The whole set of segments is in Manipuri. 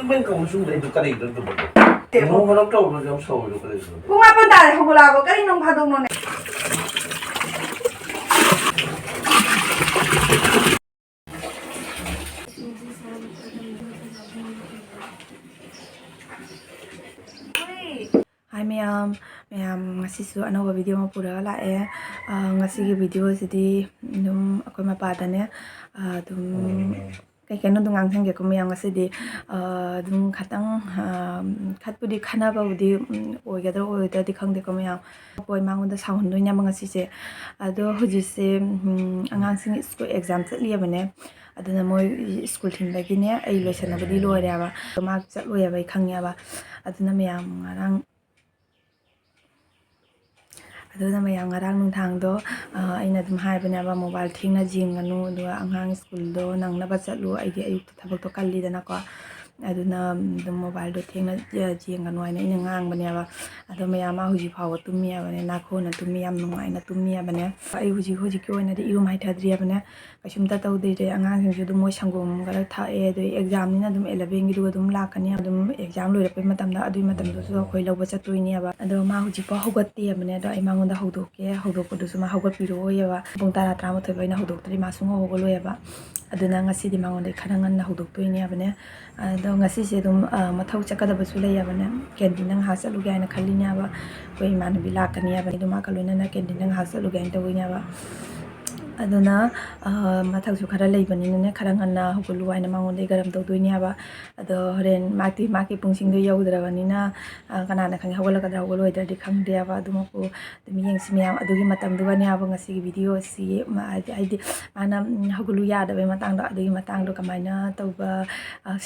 ꯃꯦꯡ ꯀꯧꯁꯨ ꯂꯩꯗꯨ ꯀꯔꯤꯗꯣ ꯑꯗꯨꯕꯨ ꯅꯣꯡ ꯃꯔꯛ ꯇꯧꯕꯗ ꯌꯥꯝ ꯁꯧꯋꯤꯗꯣ ꯀꯔꯤꯗꯣ ꯄꯨꯡ 8 ꯇꯥꯔꯦ ꯍꯧꯒꯠꯂꯛꯑꯕ ꯀꯔꯤ ꯅꯣꯡ ꯐꯥꯗꯣꯛꯅꯣꯅꯦ Hi ma'am ngasisu anova video ma pura la e ngasigi video sidi dum akoi mapadane dum kai keno dung ang thang ge ko ma'am ngasidi dum khatang khatpudi khana ba budi oigadra oida di khangde ko ma'am poi mangonda sound doi nyam ngasi se ado huji se angang sing school exam chatli abane aduna moi school thing bagi ne ai loisana badi loire aba ma chatlo ya bai khangya ba aduna ma'am ngarang aduna mayam ngarang nungthangdo aina dum haibane ba mobile thingna jinganu do angang school do nangna ba chatlu aigi ayuk thabak to kalli dana ko aduna dum mobile do thingna jinganu aina ina ngang bane ba ado mayam a huji phaw tummi abane na khona tummi yam nung aina tummi abane ai huji ki oina de iru mai thadri abane kasumta tawde de angang sing ju dum moi sangom gara tha e do exam ni na dum 11 gi do dum lakani dum exam loi rapai matam da adui matam do so khoi loba chatui ni aba ado ma huji pa hogatti abane do ai mangonda hogdoke hogdokko su ma hogot piro yaba pung tara tra ma thoi baina hogdoktri ma sungo hogolo yaba aduna ngasi di mangonda kharangan na hogdoktoi ni abane ado ngasi se dum mathau chakada basu le yabane canteen nang hasalu ga na khalli ni aba koi man bi lakani aba dum ma kaluna na canteen nang hasalu ga ta wi ni aba aduna mathau su khara leibani ne kharangan na hogolu aina mangonda garam tawdoi ni aba ado horen maki pungsing do yaudrabani na kana na khang hogol kadra hogol oidra di khang de aba dum ko dum yeng simya adugi matam du ni aba ngasi video si aidi mana hogolu ya da be matang da adugi matang do kamaina tawba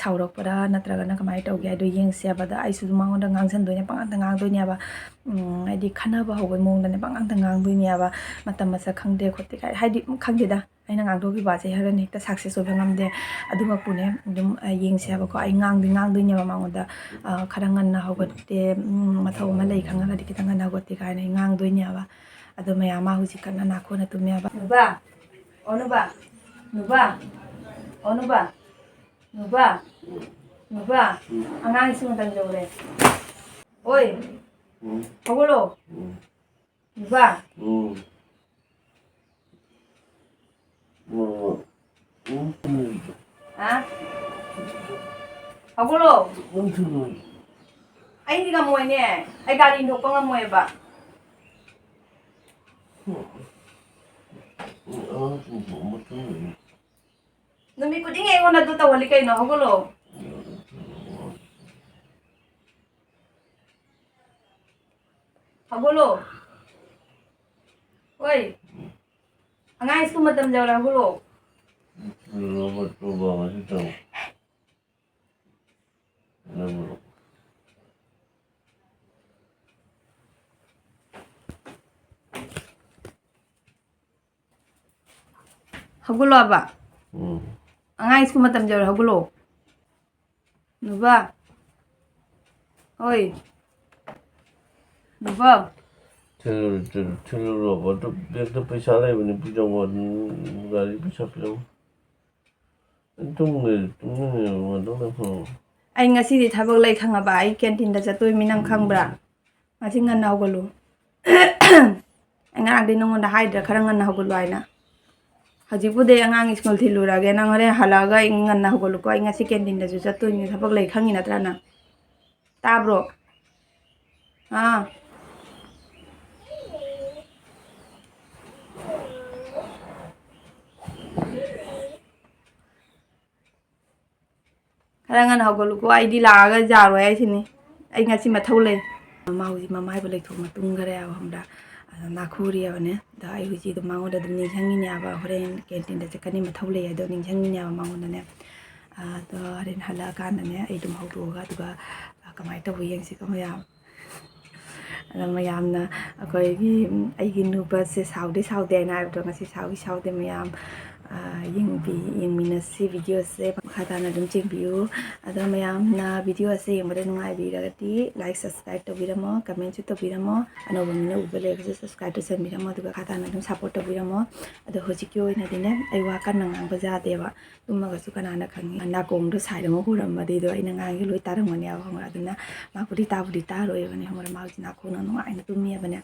saurok para natraga na kamai tawge ado yeng se aba da ai su mangonda ngangsan do ni pang ngang do ni aba aidi khana ba hogol mong da ne pang ngang do ni aba matam masa khang de khotte kai haidi khang de da aina ngang do gi ba se haran hekta success obe ngamde aduma pune dum yeng se aba ko ai ngang do ni aba mangonda kharangan na hogotte mathau ma lei khanga di kitanga na hogotte kai na ngang do ni aba ado maya ma huji kana na khona tumya aba nuba angang sing tang jore oi hogolo nuba hogolo ai ni ga moi ne ai gari no pa nga moi ba numi kuding ai ngona do tawali kai no hogolo oi angai isku matam jawra hogolo hogolo aba angai isku matam jawra hogolo nuba oi nuba Tell about the Pisala when you put on Gary Bishop. ai ngasi di thabak lai khanga ba ai canteen da chatoi minang khangbra ngasi ngan na hogolo angang de nongon da haidra kharangan na hogolo aina haji pude angang school thilura ge nang hore halaga ngan na hogolo ko ai ngasi canteen da ju chatoi ni thabak lai khangi na trana tabro kharangan hogolo ko ai di laga jaro ai sini ai ngasi mathau lei mauji mamai ba lei thu matung gare aba hamda na khuri abane da ai huji do mango da dum ningsangi ni aba horen canteen da chakani mathau lei do ningsangi ni aba mango da ne do horen hala kan ne ai dum haudo ga duga kamai ta huyeng si kam ya mayam na akoi gi ai gi nu ba se saude na do ngasi saude mayam ꯌꯦꯡꯃꯤꯟꯅꯁꯤ ꯚꯤꯗꯤꯑꯣꯁꯦ ꯃꯈꯥ ꯇꯥꯅ ꯑꯗꯨꯝ ꯆꯦꯡꯕꯤꯌꯨ ꯑꯗꯣ ꯃꯌꯥꯝꯅ ꯚꯤꯗꯤꯑꯣꯁꯦ ꯌꯦꯡꯕꯗ ꯅꯨꯡꯉꯥꯏꯕꯤꯔꯒꯗꯤ ꯂꯥꯏꯛ ꯁꯕꯁꯀ꯭ꯔꯥꯏꯕ ꯇꯧꯕꯤꯔꯝꯃꯣ ꯀꯃꯦꯟꯁꯨ ꯇꯧꯕꯤꯔꯝꯃꯣ ꯑꯅꯧꯕ ꯃꯤꯅ ꯎꯕ ꯂꯩꯔꯒꯁꯨ ꯁꯕꯁꯀ꯭ꯔꯥꯏꯕ ꯇꯧꯁꯟꯕꯤꯔꯝꯃꯣ ꯑꯗꯨꯒ ꯃꯈꯥ ꯇꯥꯅ ꯑꯗꯨꯝ ꯁꯞꯄꯣꯔꯠ ꯇꯧꯕꯤꯔꯝꯃꯣ ꯑꯗꯣ ꯍꯧꯖꯤꯛꯀꯤ ꯑꯣꯏꯅꯗꯤꯅꯦ ꯑꯩ ꯋꯥ ꯀꯟꯅ ꯉꯥꯡꯕ ꯌꯥꯗꯦꯕ ꯇꯨꯝꯃꯒꯁꯨ ꯀꯅꯥꯅ ꯈꯪꯉꯤ ꯅꯥꯀꯣꯡꯗꯣ ꯁꯥꯏꯠ ꯑꯃ ꯍꯨꯔꯝꯃꯗꯤꯗꯣ ꯑꯩꯅ ꯉꯥꯡꯒꯤ ꯂꯣꯏ ꯇꯥꯔꯝꯒꯅꯦꯕ ꯈꯪꯕ꯭ꯔꯥ ꯑꯗꯨꯅ ꯃꯥꯕꯨꯗꯤ ꯇꯥꯔꯣꯏꯕꯅꯦ ꯈꯪꯕ꯭ꯔꯥ ꯃꯥ ꯍꯧꯖꯤꯛ ꯅꯥꯀꯣꯡꯅ ꯅꯨꯡꯉꯥꯏꯅ ꯇꯨꯝꯃꯤꯕꯅꯦ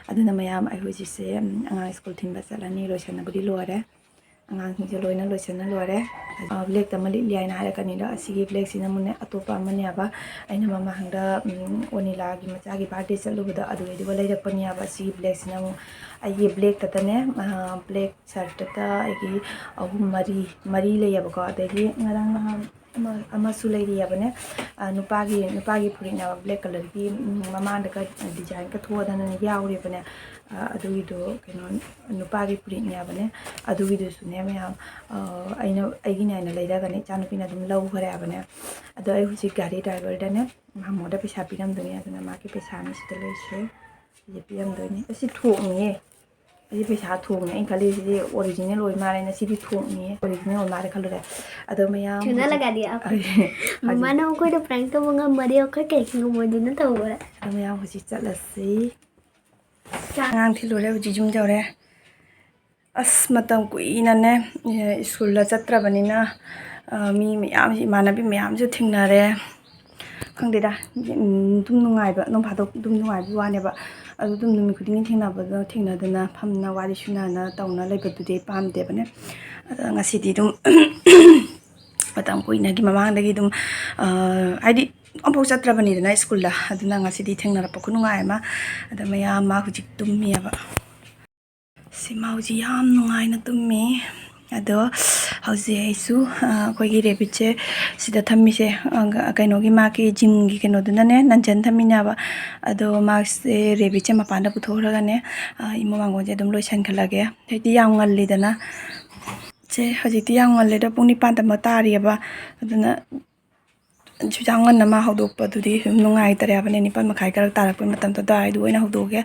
ꯑꯗꯨꯅ ꯃꯌꯥꯝ ꯑꯩ ꯍꯧꯖꯤꯛꯁꯦ ꯑꯉꯥꯡ ꯁ꯭ꯀꯨꯜ ꯊꯤꯟꯕ ꯆꯠꯂꯅꯤ ꯂꯣꯏꯁꯟꯅꯕꯨꯗꯤ ꯂꯣꯏꯔꯦ ꯑꯉꯥꯡꯁꯤꯡꯁꯦ ꯂꯣꯏꯅ ꯂꯣꯏꯁꯟꯅ ꯂꯣꯏꯔꯦ ꯕ꯭ꯂꯦꯛꯇ ꯑꯃ ꯂꯤꯠꯂꯤ ꯍꯥꯏꯅ ꯍꯥꯏꯔꯛꯀꯅꯤꯗꯣ ꯑꯁꯤꯒꯤ ꯕ꯭ꯂꯦꯛꯁꯤꯅ ꯑꯃꯨꯛꯅꯦ ꯑꯇꯣꯞꯄ ꯑꯃꯅꯦꯕ ꯑꯩꯅ ꯃꯃꯥꯡꯗ ꯑꯣꯅꯤꯂꯥꯒꯤ ꯃꯆꯥꯒꯤ ꯕꯥꯔꯗꯦ ꯆꯠꯂꯨꯕꯗꯣ ꯑꯗꯨꯒ ꯂꯩꯔꯛꯄꯅꯦꯕ ꯑꯁꯤꯒꯤ ꯕ꯭ꯂꯦꯛꯁꯤꯅ ꯑꯃꯨꯛ ꯑꯩꯒꯤ ꯕ꯭ꯂꯦꯛꯇꯅꯦ ꯕ꯭ꯂꯦꯛ ꯁꯔꯠꯇ ꯑꯩꯒꯤ ꯑꯍꯨꯝ ꯃꯔꯤ ꯂꯩꯌꯦꯕꯀꯣ ꯑꯗꯒꯤ ꯉꯔꯥꯡ ꯅꯍꯥꯟ ꯑꯃꯁꯨ ꯂꯩꯔꯤꯑꯕꯅꯦ ꯅꯨꯄꯥꯒꯤ ꯐꯨꯔꯤꯠꯅꯦꯕ ꯕ꯭ꯂꯦꯛ ꯀꯂꯔꯒꯤ ꯃꯃꯥꯡꯗꯒ ꯗꯤꯖꯥꯏꯟꯒ ꯊꯣꯛꯑꯗꯅ ꯌꯥꯎꯔꯤꯕꯅꯦ ꯑꯗꯨꯒꯤꯗꯣ ꯀꯩꯅꯣ ꯅꯨꯄꯥꯒꯤ ꯐꯨꯔꯤꯠꯅꯦꯕꯅꯦ ꯑꯗꯨꯒꯤꯗꯨꯁꯨꯅꯦ ꯃꯌꯥꯝ ꯑꯩꯒꯤꯅ ꯍꯥꯏꯅ ꯂꯩꯔꯒꯅꯦ ꯏꯆꯥꯅꯨꯄꯤꯅ ꯑꯗꯨꯝ ꯂꯧꯈ꯭ꯔꯦꯕꯅꯦ ꯑꯗꯣ ꯑꯩ ꯍꯧꯖꯤꯛ ꯒꯥꯔꯤ ꯗ꯭ꯔꯥꯏꯚꯔꯗꯅꯦ ꯃꯥꯃꯣꯗ ꯄꯩꯁꯥ ꯄꯤꯔꯝꯗꯣꯏꯅꯦ ꯑꯗꯨꯅ ꯃꯥꯒꯤ ꯄꯩꯁꯥꯅꯤ ꯁꯤꯗ ꯂꯩꯁꯦ ꯁꯤꯁꯦ ꯄꯤꯔꯝꯗꯣꯏꯅꯦ ꯑꯁꯤ ꯊꯣꯛꯅꯤꯌꯦ ꯑꯩ ꯄꯩꯁꯥ ꯊꯣꯡꯅꯦ ꯑꯩꯅ ꯈꯜꯂꯤꯁꯤꯗꯤ ꯑꯣꯔꯤꯖꯤꯅꯦꯜ ꯑꯣꯏ ꯃꯥꯜꯂꯦꯅ ꯁꯤꯗꯤ ꯊꯣꯡꯅꯤꯌꯦ ꯑꯣꯔꯤꯖꯤꯅꯦꯜ ꯑꯣꯏ ꯃꯥꯜꯂꯦ ꯈꯜꯂꯨꯔꯦ ꯑꯗꯣ ꯃꯌꯥꯝ ꯃꯃꯥꯅ ꯑꯩꯈꯣꯏꯗ ꯄ꯭ꯔꯦꯡꯛ ꯇꯧꯕ ꯉꯝꯃꯗꯤ ꯑꯩꯈꯣꯏ ꯀꯩꯒꯤ ꯉꯝꯃꯣꯏꯗꯣꯏꯅꯣ ꯇꯧꯕ ꯑꯗꯣ ꯃꯌꯥꯝ ꯍꯧꯖꯤꯛ ꯆꯠꯂꯁꯤ ꯑꯉꯥꯡ ꯊꯤꯜꯂꯨꯔꯦ ꯍꯧꯖꯤꯛ ꯌꯨꯝ ꯌꯧꯔꯦ ꯑꯁ ꯃꯇꯝ ꯀꯨꯏꯅꯅꯦ ꯁ꯭ꯀꯨꯜꯗ ꯆꯠꯇ꯭ꯔꯕꯅꯤꯅ ꯃꯤ ꯃꯌꯥꯝ ꯏꯃꯥꯟꯅꯕꯤ ꯃꯌꯥꯝꯁꯨ ꯊꯦꯡꯅꯔꯦ ꯈꯪꯗꯦꯗ ꯑꯗꯨꯝ ꯅꯨꯡꯉꯥꯏꯕ ꯅꯣꯡ ꯐꯥꯗꯣꯛ ꯑꯗꯨꯝ ꯅꯨꯡꯉꯥꯏꯕ ꯋꯥꯅꯦꯕ ꯑꯗꯨ ꯑꯗꯨꯝ ꯅꯨꯃꯤꯠ ꯈꯨꯗꯤꯡꯒꯤ ꯊꯦꯡꯅꯗꯅ ꯐꯝꯅ ꯋꯥꯔꯤ ꯁꯨꯅꯥꯅ ꯇꯧꯅ ꯂꯩꯕꯗꯨꯗꯤ ꯑꯩ ꯄꯥꯝꯗꯦꯕꯅꯦ ꯑꯗ ꯉꯁꯤꯗꯤ ꯑꯗꯨꯝ ꯃꯇꯝ ꯀꯨꯏꯅꯒꯤ ꯃꯃꯥꯡꯗꯒꯤ ꯑꯗꯨꯝ ꯍꯥꯏꯗꯤ ꯑꯃꯐꯥꯎ ꯆꯠꯇ꯭ꯔꯕꯅꯤꯗꯅ ꯁ꯭ꯀꯨꯜꯗ ꯑꯗꯨꯅ ꯉꯁꯤꯗꯤ ꯊꯦꯡꯅꯔꯛꯄ ꯈꯨꯅꯨꯡꯉꯥꯏ ꯑꯃ ꯑꯗ ꯃꯌꯥꯝ ꯃꯥ ꯍꯧꯖꯤꯛ ꯇꯨꯝꯃꯤꯑꯕ ꯁꯤꯃ ꯍꯧꯖꯤꯛ ꯌꯥꯝ ꯅꯨꯡꯉꯥꯏꯅ ꯇꯨꯝꯃꯤ ꯑꯗꯣ ꯍꯧꯖꯤꯛ ꯑꯩꯁꯨ ꯑꯩꯈꯣꯏꯒꯤ ꯔꯦꯕꯤꯠꯁꯦ ꯁꯤꯗ ꯊꯝꯃꯤꯁꯦ ꯀꯩꯅꯣꯒꯤ ꯃꯥꯒꯤ ꯖꯤꯝꯒꯤ ꯀꯩꯅꯣꯗꯨꯅꯅꯦ ꯅꯟꯖꯟ ꯊꯝꯃꯤꯅꯦꯕ ꯑꯗꯣ ꯃꯥꯁꯦ ꯔꯦꯕꯤꯠꯁꯦ ꯃꯄꯥꯟꯗ ꯄꯨꯊꯣꯛꯈ꯭ꯔꯒꯅꯦ ꯏꯃꯨꯡ ꯃꯥꯡꯒꯣꯟꯁꯦ ꯑꯗꯨꯝ ꯂꯣꯏꯁꯟꯈꯠꯂꯒꯦ ꯍꯧꯖꯤꯛꯇꯤ ꯌꯥꯝ ꯉꯜꯂꯤꯗꯅ ꯍꯧꯖꯤꯛꯇꯤ ꯌꯥꯝ ꯉꯜꯂꯦꯗ ꯄꯨꯡ 9 ꯇꯃ ꯇꯥꯔꯤꯑꯕ ꯑꯗꯨꯅ ꯌꯥꯝ ꯉꯟꯅ ꯃꯥ ꯍꯧꯗꯣꯛꯄꯗꯨꯗꯤ ꯑꯗꯨꯝ ꯅꯨꯡꯉꯥꯏꯇꯔꯦꯕꯅꯦ 9:30 ꯈꯔ ꯇꯥꯔꯛꯄ ꯃꯇꯝꯗ ꯑꯗꯨꯋꯥꯏꯗꯨ ꯑꯣꯏꯅ ꯍꯧꯗꯣꯛꯑꯒꯦ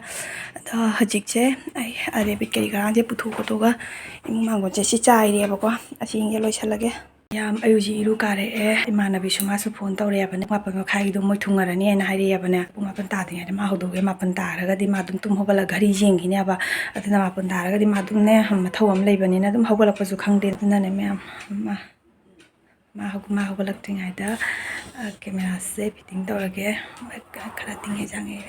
ꯑꯗꯣ ꯍꯧꯖꯤꯛꯁꯦ ꯑꯩ ꯔꯦꯕꯤꯠ ꯀꯔꯤ ꯀꯔꯥꯡꯁꯦ ꯄꯨꯊꯣꯛꯑꯒ ꯏꯃꯨꯡ ꯃꯥꯡꯒꯣꯟꯁꯦ ꯁꯤ ꯆꯥꯏꯔꯦꯕꯀꯣ ꯑꯁꯤꯁꯤꯡꯁꯦ ꯂꯣꯏꯁꯤꯜꯂꯒꯦ ꯑꯩ ꯍꯧꯖꯤꯛ ꯏꯔꯨ ꯀꯥꯔꯛꯑꯦ ꯏꯃꯥꯟꯅꯕꯤꯁꯨ ꯃꯥꯁꯨ ꯐꯣꯟ ꯇꯧꯔꯛꯑꯦꯕꯅꯦ 9:30ꯒꯤꯗꯣ ꯃꯣꯏ ꯊꯨꯡꯉꯔꯅꯤ ꯍꯥꯏꯅ ꯍꯥꯏꯔꯛꯑꯦꯕꯅꯦ ꯄꯨꯡ 9 ꯇꯥꯗ꯭ꯔꯤꯉꯩꯗ ꯃꯥ ꯍꯧꯗꯣꯛꯑꯦ 9 ꯇꯥꯔꯒꯗꯤ ꯃꯥ ꯑꯗꯨꯝ ꯇꯨꯝ ꯍꯧꯒꯠꯂꯒ ꯘꯔꯤ ꯌꯦꯡꯈꯤꯅꯦꯕ ꯑꯗꯨꯅ 9 ꯇꯥꯔꯒꯗꯤ ꯃꯥ ꯑꯗꯨꯝꯅꯦ ꯃꯊꯧ ꯑꯃ ꯂꯩꯕꯅꯤꯅ ꯑꯗꯨꯝ ꯍꯧꯒꯠꯂꯛꯄꯁꯨ ꯈꯪꯗꯦ ꯑꯗꯨꯅꯅꯦ ꯃꯌꯥꯝ ꯃꯥ ꯍꯧꯒꯠꯂꯛꯇ꯭ꯔꯤꯉꯩꯗ ꯀꯦꯃꯦꯔꯥꯁꯦ ꯐꯤꯠꯇꯤꯡ ꯇꯧꯔꯒꯦ ꯈꯔ ꯇꯤꯡꯉꯦ ꯆꯪꯉꯦ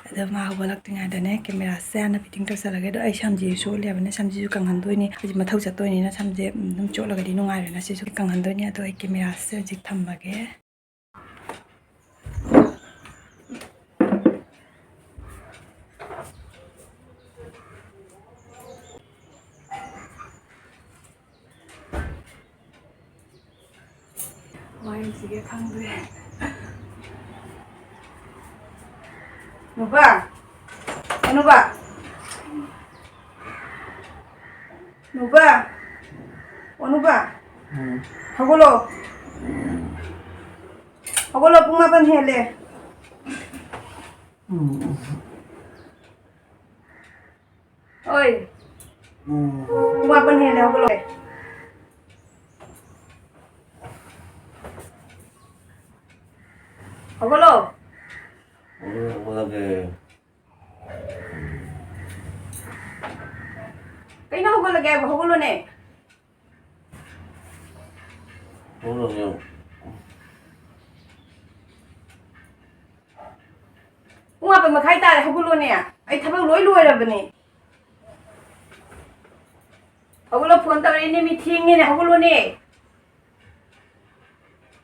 ꯑꯗꯣ ꯃꯥ ꯍꯧꯒꯠꯂꯛꯇ꯭ꯔꯤꯉꯩꯗꯅꯦ ꯀꯦꯃꯦꯔꯥꯁꯦ ꯍꯥꯟꯅ ꯐꯤꯠꯇꯤꯡ ꯇꯧꯁꯜꯂꯒꯦ ꯑꯗꯣ ꯑꯩ ꯁꯝꯁꯤꯁꯨ ꯆꯣꯠꯂꯦꯕꯅꯦ ꯁꯝꯁꯤꯁꯨ ꯀꯪꯍꯟꯗꯣꯏꯅꯤ ꯍꯧꯖꯤꯛ ꯃꯊꯧ ꯆꯠꯇꯣꯏꯅꯤꯅ ꯁꯝꯁꯦ ꯑꯗꯨꯝ ꯆꯣꯠꯂꯒꯗꯤ ꯅꯨꯡꯉꯥꯏꯔꯣꯏꯅ ꯁꯤꯁꯨ ꯀꯪꯍꯟꯗꯣꯏꯅꯤ ꯑꯗꯣ ꯑꯩ ꯀꯦꯃꯦꯔꯥꯁꯦ ꯍꯧꯖꯤꯛ ꯊꯝꯃꯒꯦ ꯋꯥꯏꯁꯤꯒꯦ ꯈꯪꯗ꯭ꯔꯦ ꯅꯨꯄꯥ ꯍꯧꯒꯠꯂꯣ ꯄꯨꯡ 9 ꯍꯦꯜꯂꯦ ꯑꯣꯏ ꯄꯨꯡ 9 ꯍꯦꯜꯂꯦ ꯍꯧꯒꯠꯂꯣ ꯍꯧꯒꯠꯂꯣ ꯀꯩꯅꯣ ꯍꯧꯒꯠꯂꯒꯦ ꯍꯥꯏꯕ ꯍꯧꯒꯠꯂꯣꯅꯦ ꯄꯨꯡ 9:30 ꯇꯥꯔꯦ ꯍꯧꯒꯠꯂꯣꯅꯦ ꯑꯩ ꯊꯕꯛ ꯂꯣꯏ ꯂꯣꯏꯔꯕꯅꯦ ꯍꯧꯒꯠꯂꯣ ꯐꯣꯟ ꯇꯧꯔꯛꯏꯅꯦ ꯃꯤ ꯊꯦꯡꯉꯦꯅꯦ ꯍꯧꯒꯠꯂꯣꯅꯦ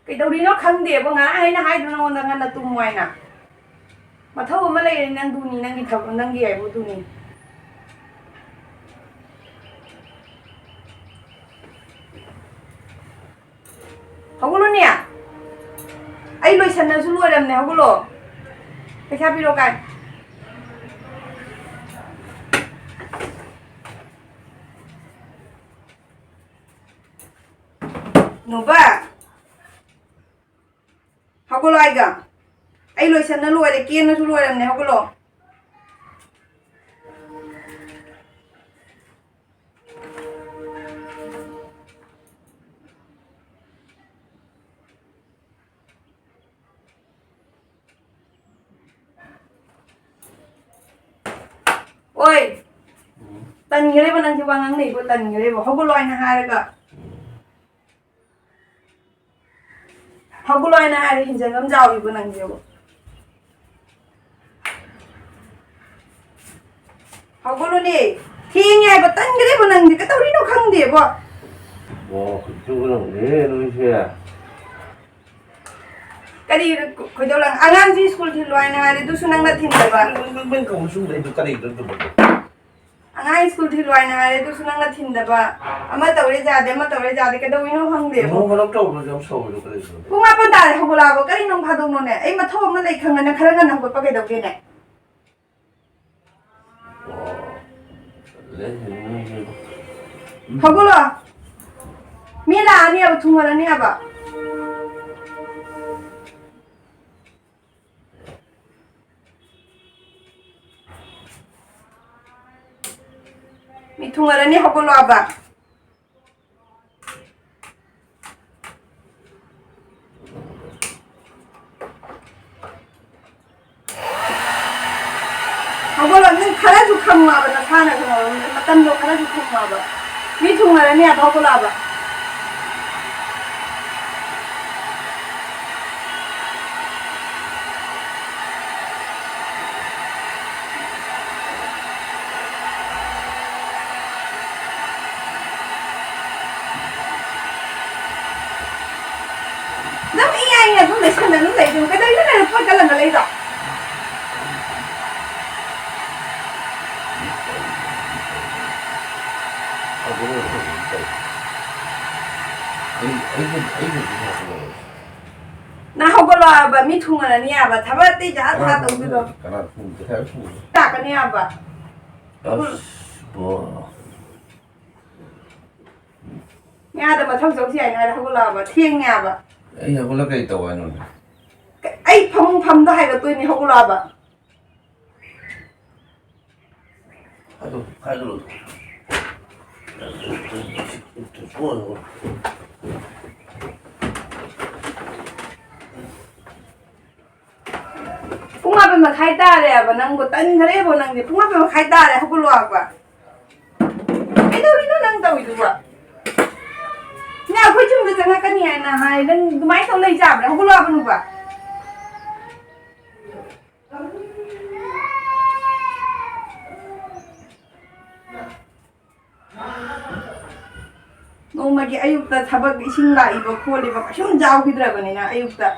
ꯀꯩꯗꯧꯔꯤꯅꯣ ꯈꯪꯗꯦꯕ ꯉꯔꯥꯡ ꯑꯩꯅ ꯍꯥꯏꯗ꯭ꯔꯣ ꯅꯉꯣꯟꯗ ꯉꯟꯅ ꯇꯨꯝꯃꯨ ꯍꯥꯏꯅ ꯃꯊꯧ ꯑꯃ ꯂꯩꯔꯦ ꯅꯪꯗꯨꯅꯤ ꯅꯪꯒꯤ ꯊꯕꯛ ꯅꯪꯒꯤ ꯍꯥꯏꯕꯨꯗꯨꯅꯤ ꯍꯧꯒꯠꯂꯣꯅꯦ ꯑꯩ ꯂꯣꯏꯁꯟꯅꯁꯨ ꯂꯣꯏꯔꯝꯅꯦ ꯍꯧꯒꯠꯂꯣ ꯄꯩꯁꯥ ꯄꯤꯔꯣ ꯀꯥꯏ ꯅꯨꯕ ꯍꯧꯒꯠꯂꯣ ꯍꯥꯏꯒ ꯑꯩ ꯂꯣꯏꯁꯟꯅ ꯂꯣꯏꯔꯦ ꯀꯦꯅꯁꯨ ꯂꯣꯏꯔꯝꯅꯦ ꯍꯧꯒꯠꯂꯣ oi tan gere ba nang ji wangang nei bo tan gere bo hoguloi na haraga hoguloi na hari hinjangam jawi bo nang ji bo hogulu ni thienge ba tan gere bo nang ji ka tawri no khang de bo 그쪽은 왜 놓으셔야 kadi ko dolang angang ji school thi loi na hari du sunang na thin ba 맨 검수 내 두까지 이런 거 angang school thi loi na hari du sunang na thin ba ama tawre ja de ka dawri no khang de bo 너무 어렵다고 좀 서울로 그래서 pung ma pa da hogula bo kari nong phadong no ne ai ma tho ma lai khang na khara na hog pa ke dawge ne hogula mila ni ab thumara ni aba mi thumara ni hogula aba hogula nang khara ju kham ma ba na thana ko matan lo khara ju kham ma ba mi thumara ni aba hogula aba Nam iya iya tu lesson na nung leidong kada ina na pa kala na leido. Na hogolo ba mi thunga na niya ba thaba te ja tha to bi do. Kana fu ka fu. Ta ka niya ba. 뭐 Nya da ma thau sau si ai na hogolo ba thieng nya ba. 에이 하고라 그 있다고 하는데 Ai pham da hai ga tu ni hogolo ba. 하도 좋아요 Pung ma ba ma khai ta re ba nang go tan thare bo nang ni pung ma ba ma khai ta re hogolo ba. Ai do ri no nang tau du ba. Nya khoi chung da jang ka ni ai na hai nang mai thau lai ja ba hogolo ba nu ba. Nomagi ayukta thabak ising lai ba kholi ba shum jaw hidra bani na ayukta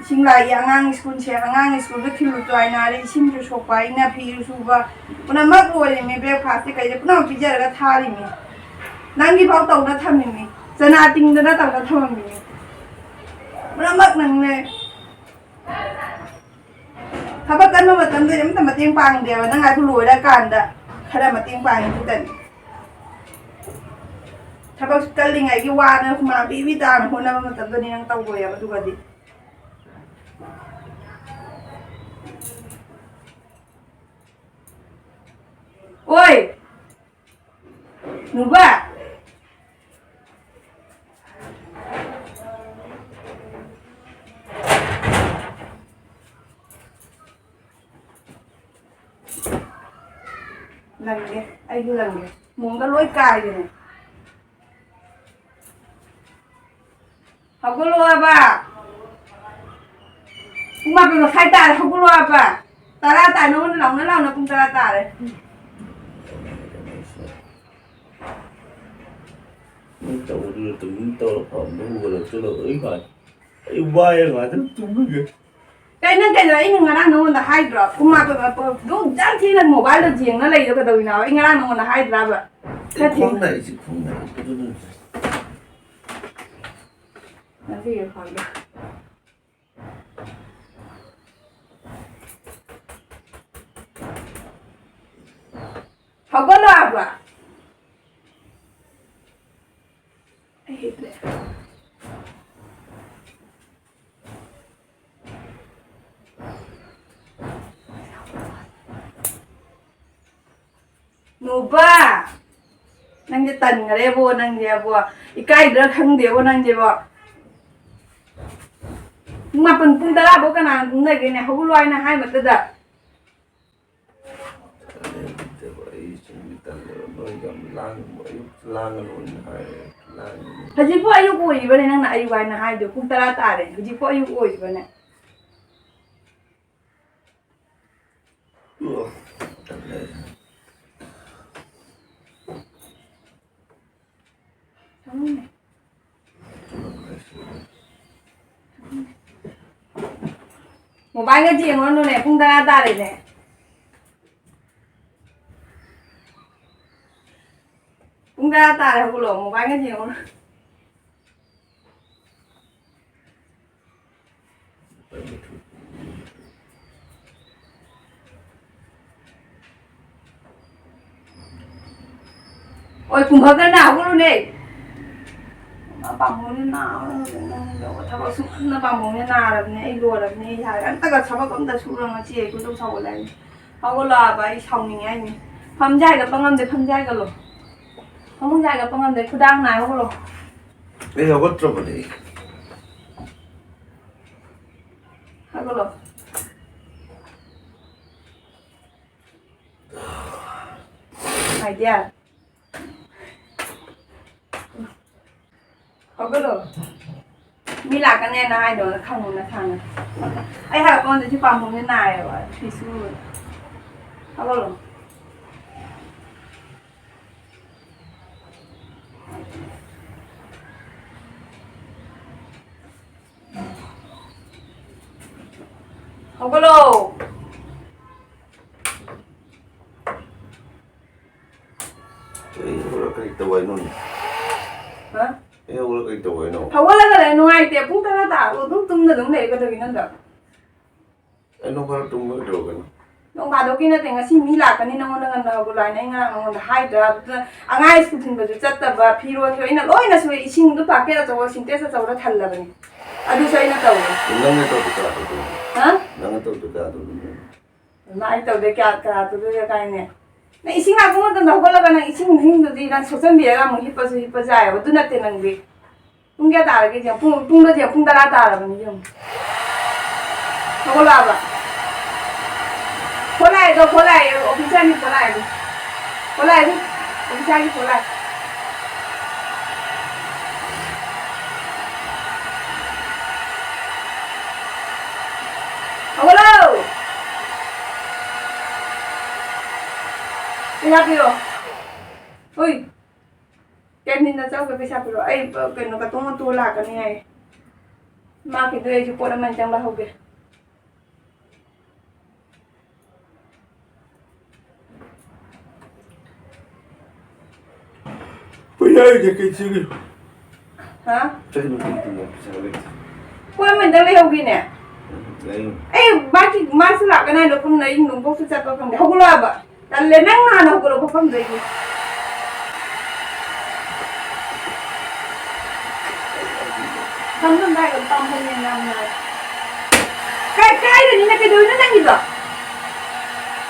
ising lai angang school che angang school de khilu to ai na ri sim ju so pai na phi su ba puna mak lo le me be phast kai de puna pi jar ga thari mi nangi bau tau na tham mi jana ting da na tau na tham mi puna mak nang ne thabak kan ma tan de am ta ma ting pang de na ngai khu lo da kan da khara ma ting pang tu tan Tapos kaling ay iwanan kung mga bibitan kung naman matanda nilang tawgo yan matugadi. Oy! Ano ba? Langge, ay langge. Mungga loy kaya yun. Hogolo ba? Kuma ba khai ta hogolo ba? Tara ta no na pung tara ta re. 진짜 우리를 또 민떡 먹는 거를 저러 의가 이와야 가지고 뚱그게 Cái nó cái đấy nhưng mà đang nó là hai drop. Kuma ba đúng chẳng thi là mobile là giềng nó lấy được cái đầu nào. Anh đang nó là hai drop à. Thế thì 콩나이지 콩나이 nó gì khỏi được. Hogolo ba? I hate that. Nụ ba nang je tan ngare bo nang je bo ikai dra khang de bo nang je bo ma pun pun tara bo kana ne ge ne ho loi na hai ma ta da ꯌꯥꯝ ꯂꯥꯡꯕ ꯑꯌꯨꯛ ꯂꯥꯡꯒꯅꯣꯅ ꯍꯥꯏꯔꯦ ꯂꯥꯡꯒꯅꯤ ꯍꯧꯖꯤꯛꯄꯨ ꯑꯌꯨꯛ ꯑꯣꯏꯔꯤꯕꯅꯦ ꯅꯪꯅ ꯑꯌꯨꯛ ꯍꯥꯏꯅ ꯍꯥꯏꯗꯣ ꯄꯨꯡ 10 ꯇꯥꯔꯦ ꯍꯧꯖꯤꯛꯄꯨ ꯑꯌꯨꯛ ꯑꯣꯏꯔꯤꯕꯅꯦ ꯃꯣꯕꯥꯏꯜꯒ ꯌꯦꯡꯉꯨꯔꯅꯨꯅꯦ ꯄꯨꯡ 10 ꯇꯥꯔꯦꯅꯦ ꯄꯨꯡ 10 ꯇꯥꯔꯦ ꯍꯧꯒꯠꯂꯣ ꯃꯣꯕꯥꯏꯜꯒ ꯌꯦꯡꯉꯨꯔꯅꯨ ôi cùng hợp lên nào cũng luôn đi nó bằng muốn như nào nó thằng có sụn nó bằng muốn như nào là này lùa là này hay anh ta có sao mà cũng ta sụn rồi mà chị cũng đâu sao lại họ có là vậy xong mình anh phẩm dai gặp bằng âm để phẩm dai gặp luôn không dai gặp bằng âm để cứ đang này không luôn bây giờ có trouble đấy hay có luôn này đi à có cái rồi mi là cái này là hai đứa là không là thằng ấy hai con thì chỉ bằng một cái này rồi thì xui có cái rồi không có đâu cái tàu ấy luôn hả cái đâu cái tàu ấy nó không có là cái này thì cũng ta đã đúng tung là đúng để cái đời nó được nó có tung cái đồ cái nông bà đâu kia là tiếng gì mi là cái này nó đang nó cái loại này nó hai đứa anh ai cũng tin vào chất tập và phi rồi cho nên lỗi là suy sinh lúc bà kia là cho sinh tết là cho nó thành là vậy à đi xây nó tàu năng cái tàu tự cả hả năng cái tàu tự cả mà anh tàu để cả tàu để cái này này sinh nào cũng tao đâu có là cái sinh hình được gì là số dân biệt là một hiệp dài và tôi nói tiền năng gì cũng cái ta cái gì cũng đó gì cũng ta ta là mình dùng đâu có là vậy khối lại official đi khối lại đi official đi khối lại không có đâu pisa piro ui cái nhìn nó sao cái pisa piro ấy cái nó cái tung tua là cái này mà cái đuôi chụp nó mình chẳng là không biết bây giờ cái gì hả chơi nó cái gì sao vậy quên mình đang lấy không kia nè lấy ấy ba chị mai sẽ làm cái này nó không lấy nó không phải sao không để không có làm vậy dan lên năng nào nó cũng không được không đây còn tông hơn nhiều năm rồi cái này như cái đuôi nó đang gì vậy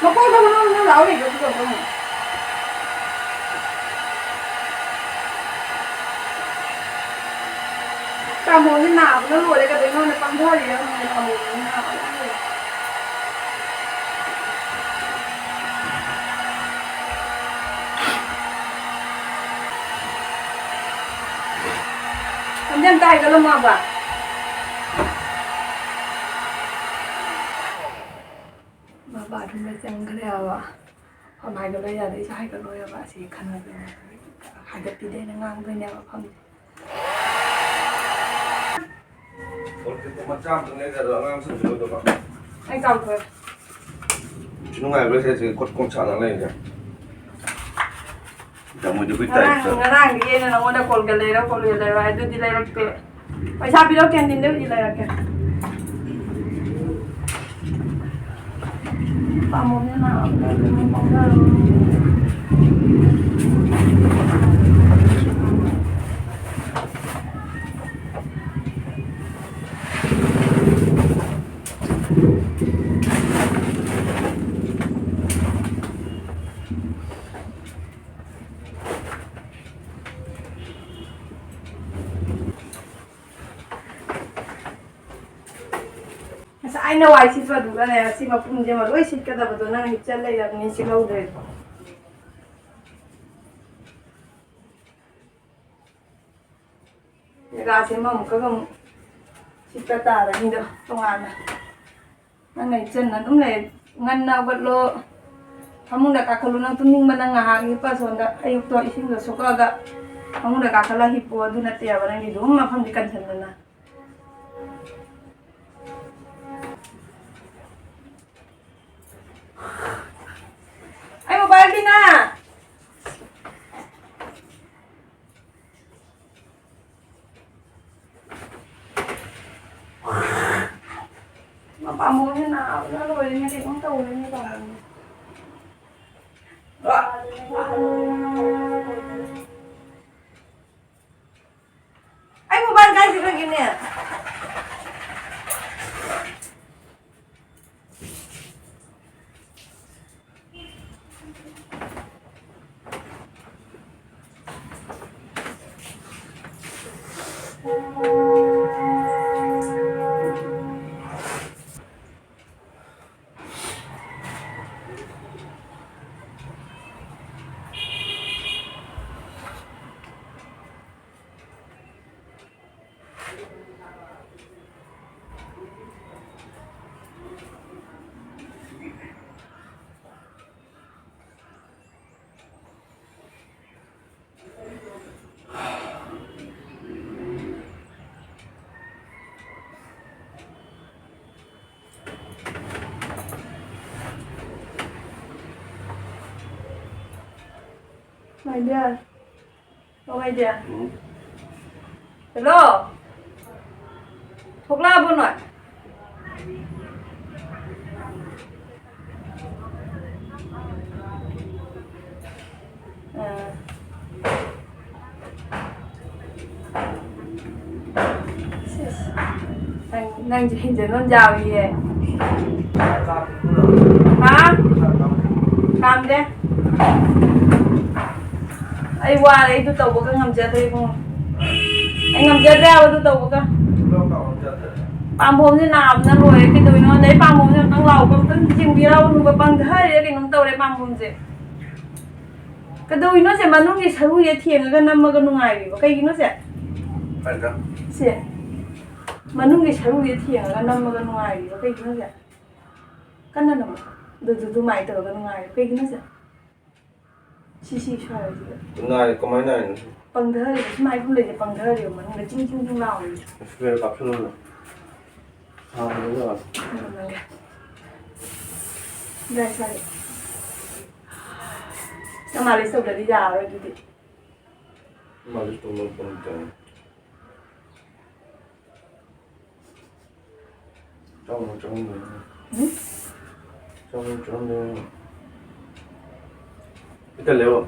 nó có đâu nó lẩu này được không tao muốn thế nào nó lùi đây cái đuôi nó băng thôi thì nó muốn thế nào nhân tay cái lông ngọc à mà bà chúng ta chẳng cái nào à hôm nay cái bây giờ đấy cho hai cái đôi bà chỉ khăn là hai cái tí đây nó ngang với nhau không cái mặt trăng từ này giờ ngang sườn sườn được không anh chồng thôi chúng ngày bây giờ thì con chả nó lên kìa chẳng muốn được cái ngang cái này nó đã col cái này đó col cái này vậy tôi đi lấy được cái bây giờ bây giờ canteen đâu đi lấy được cái bà muốn thế nào mình mong ra I know I see for the one I see my phone, Jim, always sit at the Dona, he tell like that means you know that. ꯖꯒꯥꯁꯦ ꯑꯃꯨꯛꯀ ꯑꯃꯨꯛ ꯁꯤꯠꯄ ꯇꯥꯔꯅꯤꯗꯣ ꯇꯣꯉꯥꯟꯅ ꯅꯪꯅ ꯏꯆꯟꯅ ꯑꯗꯨꯝ ꯂꯩ ꯉꯟꯅ ꯍꯧꯒꯠꯂꯣ ꯐꯃꯨꯡꯗ ꯀꯥꯈꯠꯂꯨ ꯅꯪ ꯇꯨꯝꯅꯤꯡꯕꯅ ꯉꯥꯏꯍꯥꯛ ꯍꯤꯞꯄ ꯁꯣꯟꯗ ꯑꯌꯨꯛꯇꯣ ꯏꯁꯤꯡꯗꯣ ꯁꯣꯛꯑꯒ ꯐꯃꯨꯡꯗ ꯀꯥꯈꯠꯂ ꯍꯤꯞꯄꯣ ꯑꯗꯨ ꯅꯠꯇꯦꯕ ꯅꯪꯒꯤ ꯑꯗꯨꯝ ꯃꯐꯝꯗꯤ ꯀꯟꯁꯤꯟꯗꯅ ꯑꯩ ꯃꯣꯕꯥꯏꯜꯗꯤꯅ ꯄꯥꯝꯕꯣꯝꯁꯦ ꯅꯥꯕꯅ ꯂꯣꯏꯔꯦꯅꯦ ꯀꯩꯅꯣꯝ ꯇꯧꯔꯦꯅꯦ ꯄꯥꯝꯕꯣꯝꯁꯦ ꯑꯩ ꯃꯣꯕꯥꯏꯜ ꯀꯥꯏ ꯆꯠꯈ꯭ꯔꯒꯦꯅꯦ My dear. Oh my dear. Hello. Thokla bon rồi. Nàng chỉ hình con giàu gì vậy? Hả? Làm đi. Ai qua đấy tôi tàu bố cái ngầm chết thôi không? Anh ngầm chết ra tôi tàu bố cái. Pam hôm thế nào nó rồi cái đôi nó đấy pam hôm thế nó lầu con tính chim đi đâu nó bằng thế đấy cái nó tàu đấy pam hôm gì? Cái đôi nó sẽ mà nó cái xấu gì thiền cái năm mà cái nó ngày cái gì nó sẽ. Phải không? Sẽ. Mà nó cái xấu gì thiền cái năm mà cái nó ngày cái gì nó sẽ. Cái nó nào tôi mày tờ cái nó ngày cái gì nó sẽ. Xì xoay rồi gì này có mấy này bằng thế thì mai không lấy bằng thế điều mà nó chinh nào rồi về cặp luôn rồi đúng rồi đây sao nhưng mà lấy sầu để đi già rồi đi mà lấy tụi mình còn chẳng trong này trong cái lều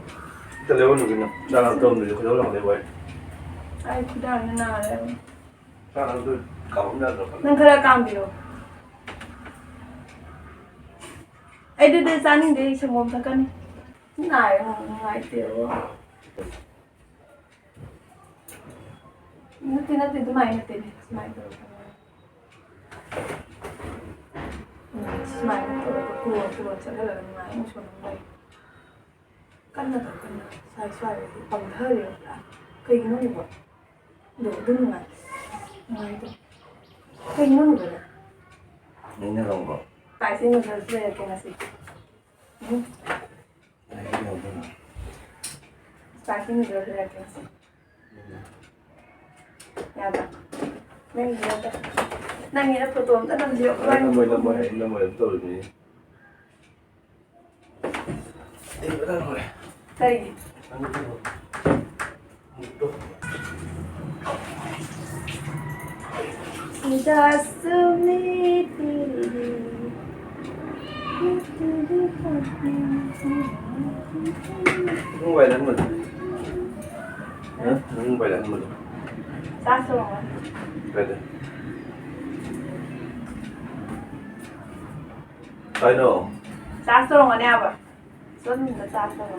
được kìa ra làm cơm thì cái làm lều vậy ai cứ đang như nào đấy ra làm tôi cắm ra rồi nâng khơi cam biểu ai đưa ra những đấy xem mồm thằng cân này ngày tiểu nó tin mày được mày của sẽ là mày không chuẩn mày căn là xoay bằng hơi đều là cây nó như vậy đổ đưng này ngay thôi cây nó như vậy nên nó không có tại sao mình phải về cái này đây cái đầu thôi tại sao mình phải về cái này nhà ta nên gì đó nàng nghĩ là phụ tùng đã làm rượu của anh là mười tuổi gì đi vào đây rồi đây just me không vậy đánh mình không vậy đánh mình sao rồi vậy đấy tay đâu sao rồi mà đeo vậy rất là sao rồi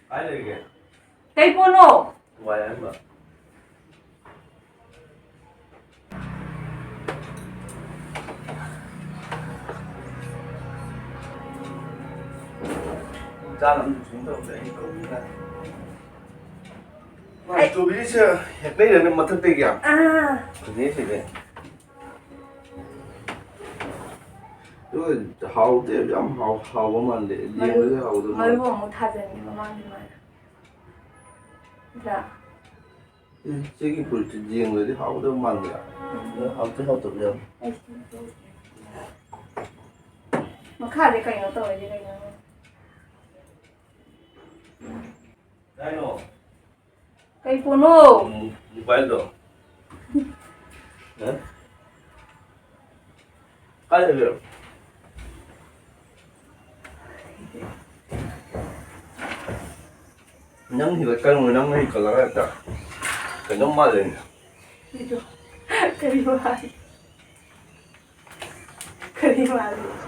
ai đây kìa cây pono ngoài em mà ꯆꯥꯅ ꯁꯨꯝ ꯇꯧꯗꯦ ꯑꯩ ꯀꯧꯅꯤꯡꯉꯥꯏ ꯁ꯭ꯇ꯭ꯔꯣꯕꯦꯔꯤꯁꯦ ꯍꯦꯛ ꯂꯩꯔꯅꯤ ꯃꯊꯛꯇꯒꯤ ꯐꯖꯩꯁꯤꯗꯤ ꯍꯥꯎꯗꯦ ꯌꯥꯝ ꯍꯥꯎꯕ ꯃꯥꯟꯗꯦ ꯌꯦꯡꯕꯗꯤ ꯍꯥꯎꯗꯧ ꯃꯥꯜꯂꯦ ꯃꯔꯨ ꯑꯃꯨꯛ ꯊꯥꯖꯟꯒꯦ ꯃꯃꯥꯡꯒꯤ ꯃꯥꯅ ꯅꯠꯇ꯭ꯔꯥ ꯁꯤꯒꯤ ꯐꯨꯔꯤꯠꯁꯤ ꯌꯦꯡꯕꯗꯤ ꯍꯥꯎꯗꯧ ꯃꯥꯟꯗꯦ ꯍꯥꯎꯇꯕ ꯌꯥꯝ ꯃꯈꯥꯗꯤ ꯀꯩꯅꯣ ꯇꯧꯔꯤꯁꯦ ꯀꯩꯅꯣ ꯀꯩꯅꯣ ꯀꯩ ꯄꯣꯠꯅꯣ ꯃꯣꯕꯥꯏꯜꯗꯣ ꯀꯥꯏ ꯂꯩꯒꯦ ꯅꯪ ꯍꯤꯒꯠꯀꯅꯨ ꯅꯪꯅ ꯍꯤꯒꯠꯂꯒ ꯍꯦꯛꯇ ꯀꯩꯅꯣꯝ ꯃꯥꯜꯂꯦꯅꯦ ꯀꯔꯤ ꯃꯥꯜꯂꯤ ꯀꯔꯤ ꯃꯥꯜꯂꯤ